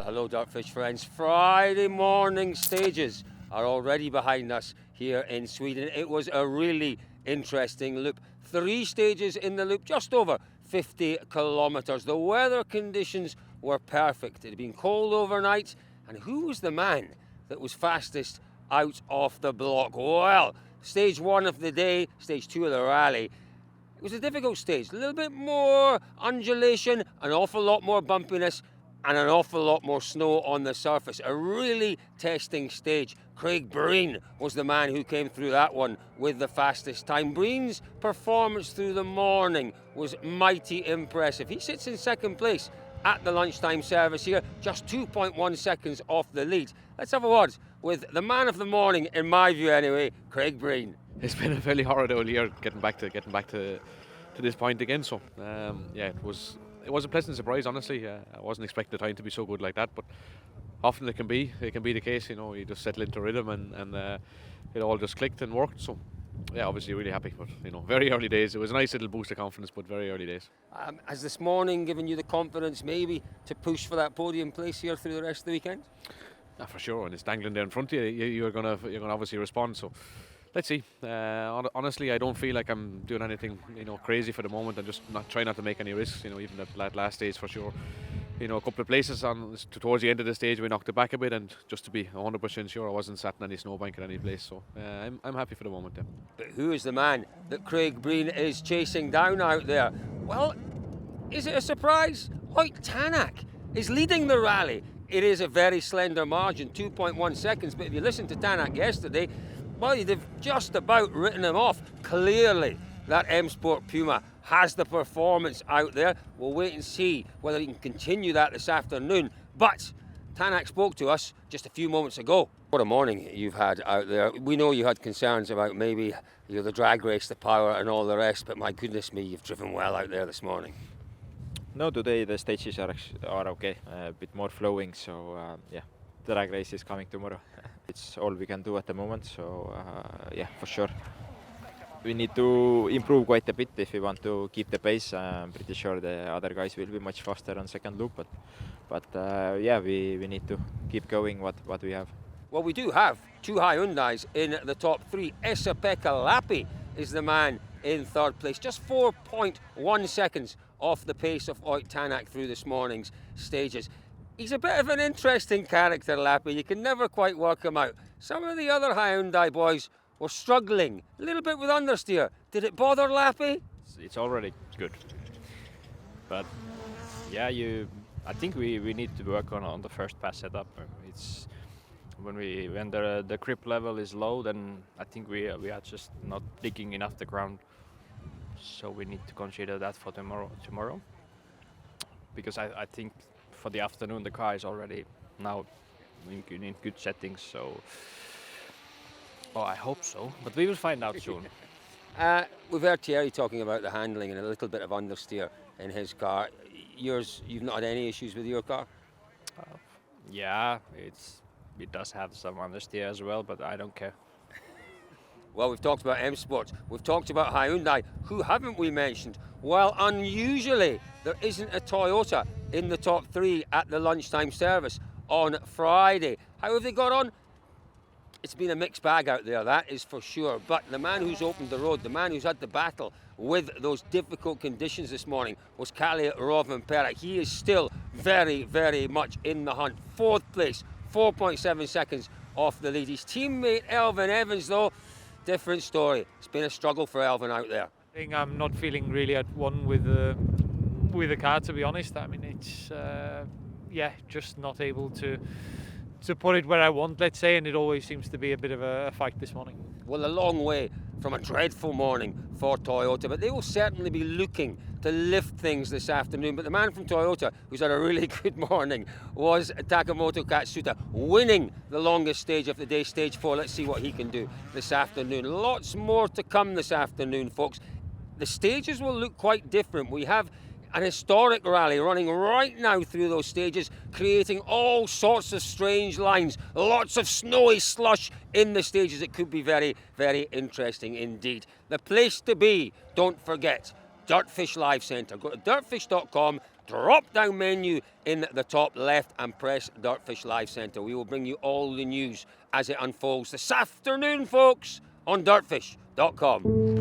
hello Dirtfish friends. Friday morning stages are already behind us here in Sweden. It was a really interesting loop. 3 stages in the loop, just over 50 kilometres. The weather conditions were perfect. It had been cold overnight. And who was the man that was fastest out of the block? Well, stage 1 of the day, stage 2 of the rally. It was a difficult stage, a little bit more undulation, an awful lot more bumpiness, and an awful lot more snow on the surface. A really testing stage. Craig Breen was the man who came through that one with the fastest time. Breen's performance through the morning was mighty impressive. He sits in second place at the lunchtime service here, just 2.1 seconds off the lead. Let's have a word with the man of the morning, in my view anyway, Craig Breen. It's been a fairly horrid old year getting back to this point again. So it was a pleasant surprise, honestly. I wasn't expecting the time to be so good like that, but often it can be the case. You know, you just settle into rhythm and it all just clicked and worked. So yeah, obviously really happy, but very early days. It was a nice little boost of confidence, but very early days. Has this morning given you the confidence maybe to push for that podium place here through the rest of the weekend? For sure, and it's dangling there in front of you. You're gonna obviously respond. So let's see. Honestly, I don't feel like I'm doing anything crazy for the moment. I'm just trying not to make any risks. Even that last stage for sure. A couple of places towards the end of the stage we knocked it back a bit, and just to be 100% sure I wasn't sat in any snowbank at any place. So I'm happy for the moment. Yeah. But who is the man that Craig Breen is chasing down out there? Well, is it a surprise? Ott Tänak is leading the rally. It is a very slender margin, 2.1 seconds. But if you listened to Tänak yesterday, well, they've just about written him off. Clearly, that M Sport Puma has the performance out there. We'll wait and see whether he can continue that this afternoon. But Tänak spoke to us just a few moments ago. What a morning you've had out there. We know you had concerns about maybe the drag race, the power and all the rest, but my goodness me, you've driven well out there this morning. No, today the stages are okay, a bit more flowing, so the drag race is coming tomorrow. It's all we can do at the moment, so for sure. We need to improve quite a bit if we want to keep the pace. I'm pretty sure the other guys will be much faster on second loop, but we need to keep going what we have. Well, we do have 2 Hyundais in the top 3. Esa-Pekka Lappi is the man in third place, just 4.1 seconds off the pace of Ott Tänak through this morning's stages. He's a bit of an interesting character, Lappi. You can never quite work him out. Some of the other Hyundai boys were struggling a little bit with understeer. Did it bother Lappi? It's already good, but I think we need to work on the first pass setup. It's when the grip level is low, then I think we are just not digging enough the ground. So we need to consider that for tomorrow, because I think for the afternoon the car is already now in good settings. So I hope so, but we will find out soon. We've heard Thierry talking about the handling and a little bit of understeer in his car. You've not had any issues with your car? It does have some understeer as well, but I don't care. Well, we've talked about M Sports, we've talked about Hyundai. Who haven't we mentioned? Well, unusually, there isn't a Toyota in the top 3 at the lunchtime service on Friday. How have they got on? It's been a mixed bag out there, that is for sure. But the man who's opened the road, the man who's had the battle with those difficult conditions this morning was Kalle Rovanperä. He is still very, very much in the hunt. 4th place, 4.7 seconds off the lead. His teammate Elfyn Evans, though, different story. It's been a struggle for Elfyn out there. I think I'm not feeling really at one with the car, to be honest. I mean, it's just not able to put it where I want, let's say, and it always seems to be a bit of a fight this morning. Well, a long way from a dreadful morning for Toyota, but they will certainly be looking to lift things this afternoon. But the man from Toyota who's had a really good morning was Takamoto Katsuta, winning the longest stage of the day, stage 4. Let's see what he can do this afternoon. Lots more to come this afternoon, folks. The stages will look quite different. We have an historic rally running right now through those stages, creating all sorts of strange lines, lots of snowy slush in the stages. It could be very, very interesting indeed. The place to be, don't forget, Dirtfish Live Centre. Go to dirtfish.com drop-down menu in the top left and press Dirtfish Live Centre. We will bring you all the news as it unfolds this afternoon, folks, on dirtfish.com.